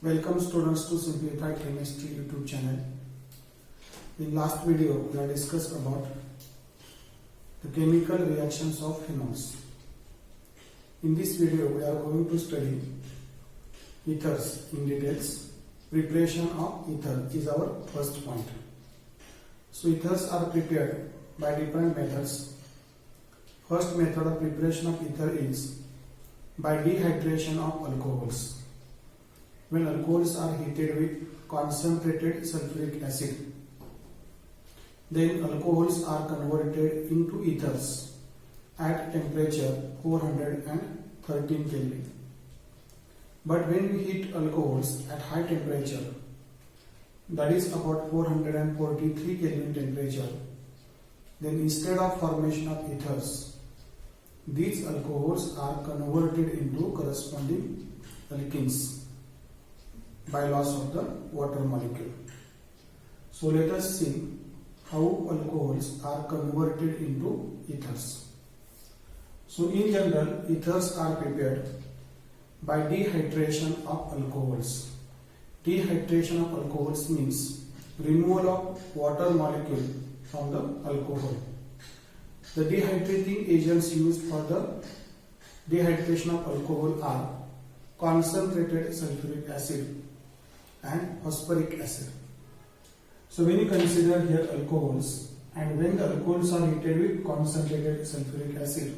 Welcome students to Simplified Chemistry YouTube channel. In last video we have discussed about the chemical reactions of phenols. In this video we are going to study ethers in details. Preparation of ether is our first point. So ethers are prepared by different methods. First method of preparation of ether is by dehydration of alcohols. When alcohols are heated with concentrated sulfuric acid, then alcohols are converted into ethers at temperature 413 Kelvin. But when we heat alcohols at high temperature, that is about 443 Kelvin temperature, then instead of formation of ethers, these alcohols are converted into corresponding alkenes by loss of the water molecule. So let us see how alcohols are converted into ethers. So in general, ethers are prepared by dehydration of alcohols. Dehydration of alcohols means removal of water molecule from the alcohol. The dehydrating agents used for the dehydration of alcohol are concentrated sulfuric acid and phosphoric acid. So when you consider here alcohols, and when the alcohols are heated with concentrated sulfuric acid,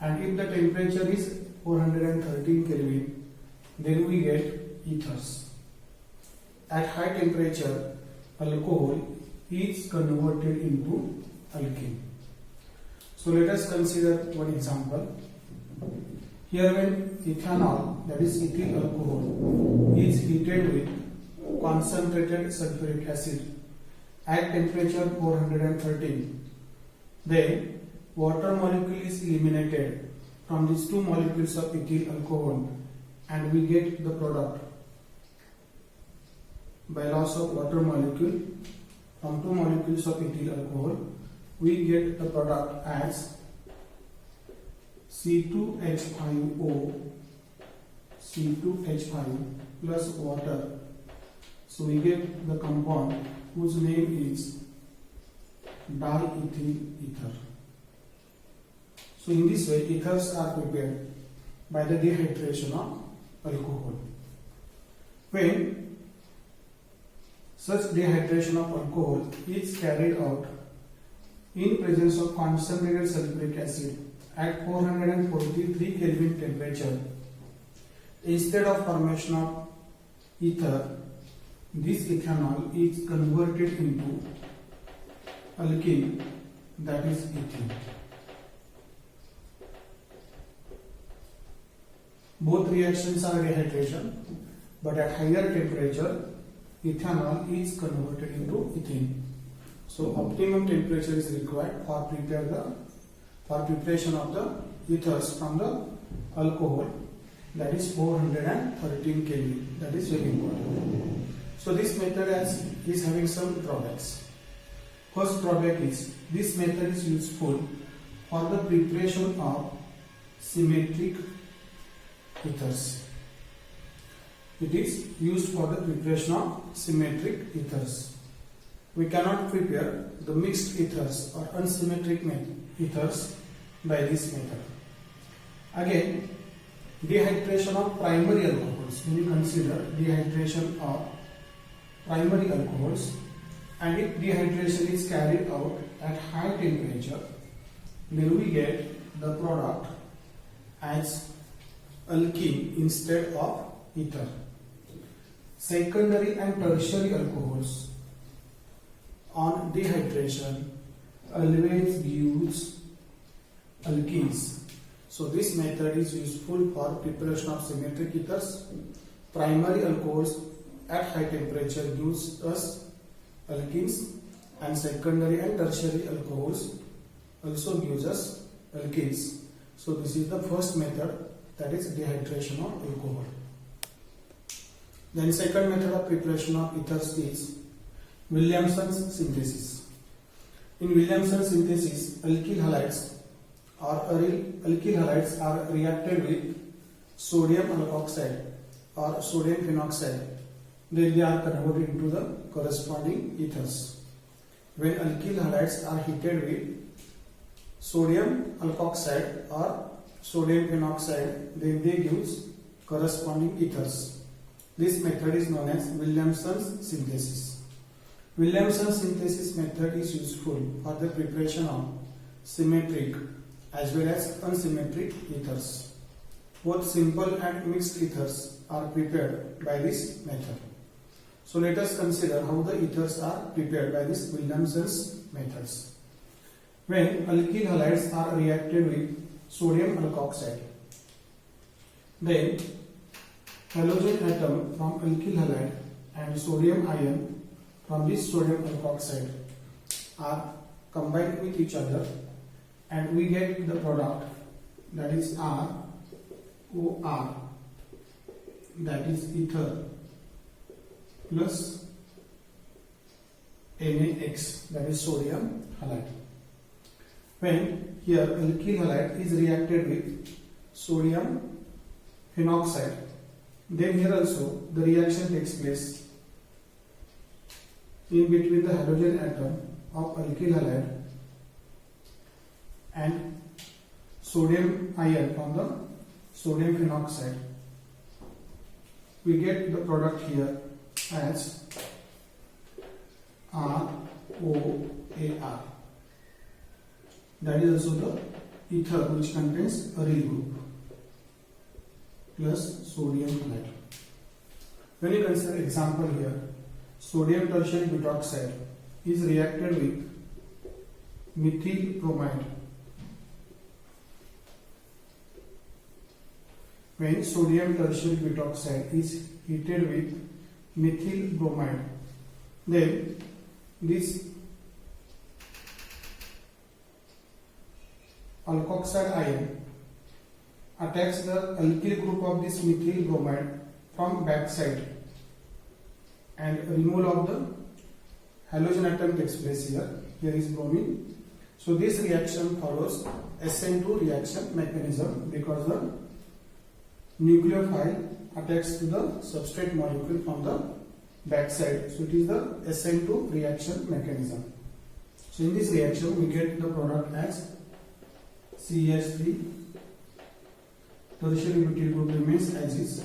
and if the temperature is 413 Kelvin, then we get ethers. At high temperature, alcohol is converted into alkene. So let us consider one example. Here when ethanol, that is ethyl alcohol, is heated with concentrated sulfuric acid at temperature 413, then water molecule is eliminated from these two molecules of ethyl alcohol and we get the product. By loss of water molecule from two molecules of ethyl alcohol, we get the product as C2H5O, C2H5 plus water. So we get the compound whose name is diethyl ether. So in this way, ethers are prepared by the dehydration of alcohol. When such dehydration of alcohol is carried out in presence of concentrated sulfuric acid at 443 Kelvin temperature, instead of formation of ether, this ethanol is converted into alkene, that is ethene. Both reactions are dehydration, but at higher temperature, ethanol is converted into ethene. So optimum temperature is required for preparation of the ethers from the alcohol, that is 413 Kelvin. That is very important. So this method is having some drawbacks. First drawback is this method is useful for the preparation of symmetric ethers. It is used for the preparation of symmetric ethers. We cannot prepare the mixed ethers or unsymmetric ethers by this method. Again, dehydration of primary alcohols. When you consider dehydration of primary alcohols, and if dehydration is carried out at high temperature, then we get the product as alkene instead of ether. Secondary and tertiary alcohols on dehydration always gives alkenes. So this method is useful for preparation of symmetric ethers. Primary alcohols at high temperature gives us alkenes, and secondary and tertiary alcohols also gives us alkenes. So this is the first method, that is dehydration of alcohol. Then second method of preparation of ethers is Williamson's synthesis. In Williamson's synthesis, alkyl halides are reacted with sodium alkoxide or sodium phenoxide, then they are converted into the corresponding ethers. When alkyl halides are heated with sodium alkoxide or sodium phenoxide, then they give corresponding ethers. This method is known as Williamson's synthesis. Williamson's synthesis method is useful for the preparation of symmetric as well as unsymmetric ethers. Both simple and mixed ethers are prepared by this method. So let us consider how the ethers are prepared by this Williamson's methods. When alkyl halides are reacted with sodium alkoxide, then halogen atom from alkyl halide and sodium ion from this sodium alkoxide are combined with each other, and we get the product, that is ROR, that is ether plus NaX, that is sodium halide. When here alkyl halide is reacted with sodium phenoxide, then here also the reaction takes place in between the halogen atom of alkyl halide and sodium ion from the sodium phenoxide. We get the product here as ROAR. That is also the ether which contains aryl group plus sodium halide. When you consider example here, sodium tertiary butoxide is reacted with methyl bromide. When sodium tertiary butoxide is heated with methyl bromide, then this alkoxide ion attacks the alkyl group of this methyl bromide from backside, and removal of the halogen atom takes place here. Here is bromine. So this reaction follows SN2 reaction mechanism because the nucleophile attacks to the substrate molecule from the backside. So it is the SN2 reaction mechanism. So in this reaction we get the product as CH3, tertiary butyl group remains as is,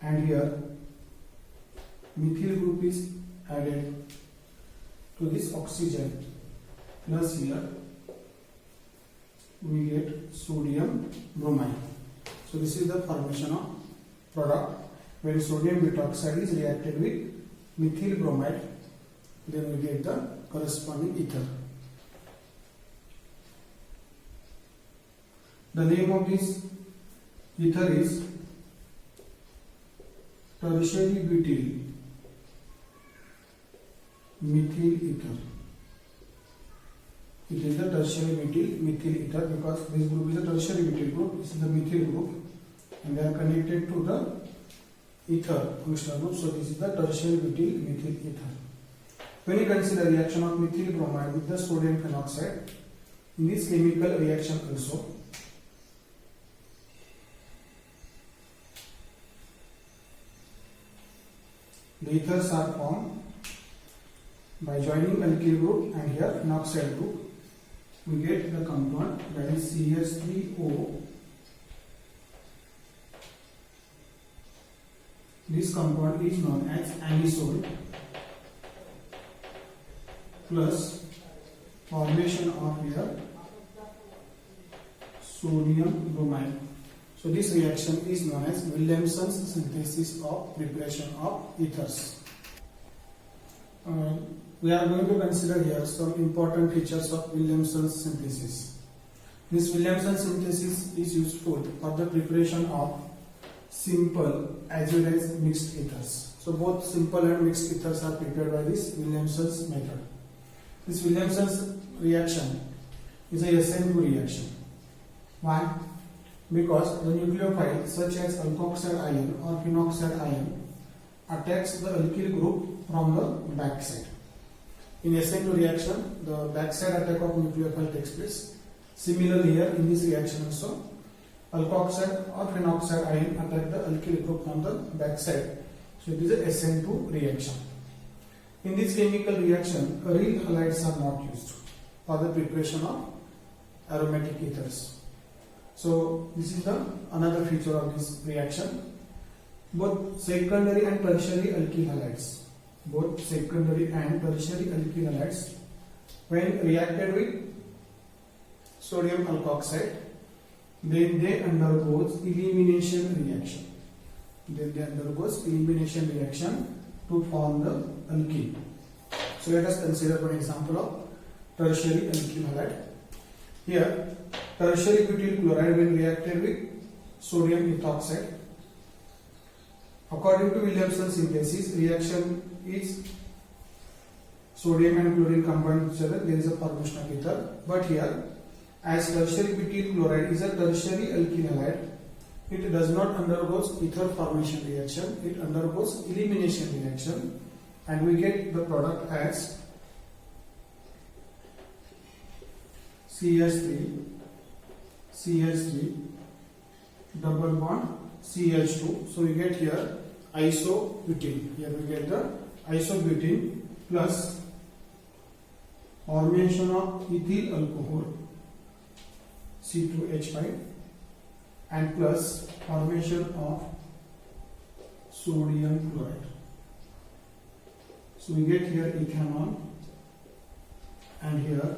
and here methyl group is added to this oxygen, plus here we get sodium bromide. So this is the formation of product when sodium butoxide is reacted with methyl bromide, then we get the corresponding ether. The name of this ether is tertiary butyl methyl ether. It is the tertiary methyl ether because this group is a tertiary butyl group, this is the methyl group, and they are connected to the ether functional group. So this is the tertiary butyl methyl ether. When you consider reaction of methyl bromide with the sodium phenoxide, in this chemical reaction also, the ethers are formed by joining alkyl group and here phenoxide group. We get the compound that is CH3O. This compound is known as anisole, plus formation of here sodium bromide. So this reaction is known as Williamson's synthesis of preparation of ethers. We are going to consider here some important features of Williamson's synthesis. This Williamson synthesis is useful for the preparation of simple as well as mixed ethers. So both simple and mixed ethers are prepared by this Williamson's method. This Williamson's reaction is a SN2 reaction. Why? Because the nucleophile such as alkoxide ion or phenoxide ion attacks the alkyl group from the backside. In SN2 reaction, the backside attack of nucleophile takes place. Similarly here in this reaction also, alkoxide or phenoxide ion attack the alkyl group from the back side. So it is a SN2 reaction. In this chemical reaction, aryl halides are not used for the preparation of aromatic ethers. So this is the another feature of this reaction. Both secondary and tertiary alkyl halides, when reacted with sodium alkoxide, then they undergoes elimination reaction. To form the alkene. So let us consider one example of tertiary alkyl halide. Here, tertiary butyl chloride when reacted with sodium ethoxide. According to Williamson synthesis, reaction is sodium and chlorine combined with each other, there is a formation of ether. But here, as tertiary butyl chloride is a tertiary alkyl halide, it does not undergoes ether formation reaction, it undergoes elimination reaction, and we get the product as CH3 double bond CH2. So we get here isobutene. Here we get the isobutene plus formation of ethyl alcohol C2H5 and plus formation of sodium chloride. So we get here ethanol and here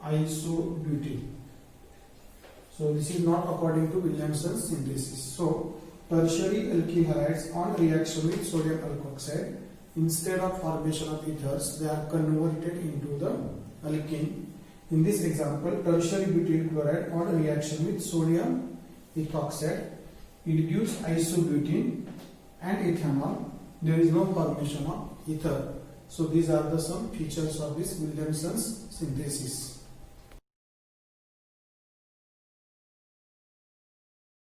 isobutene. So this is not according to Williamson's synthesis. So tertiary alkyl halides on reaction with sodium alkoxide, instead of formation of ethers, they are converted into the alkene. In this example, tertiary butyl chloride on reaction with sodium ethoxide, it gives isobutene and ethanol. There is no formation of ether. So these are the some features of this Williamson's synthesis.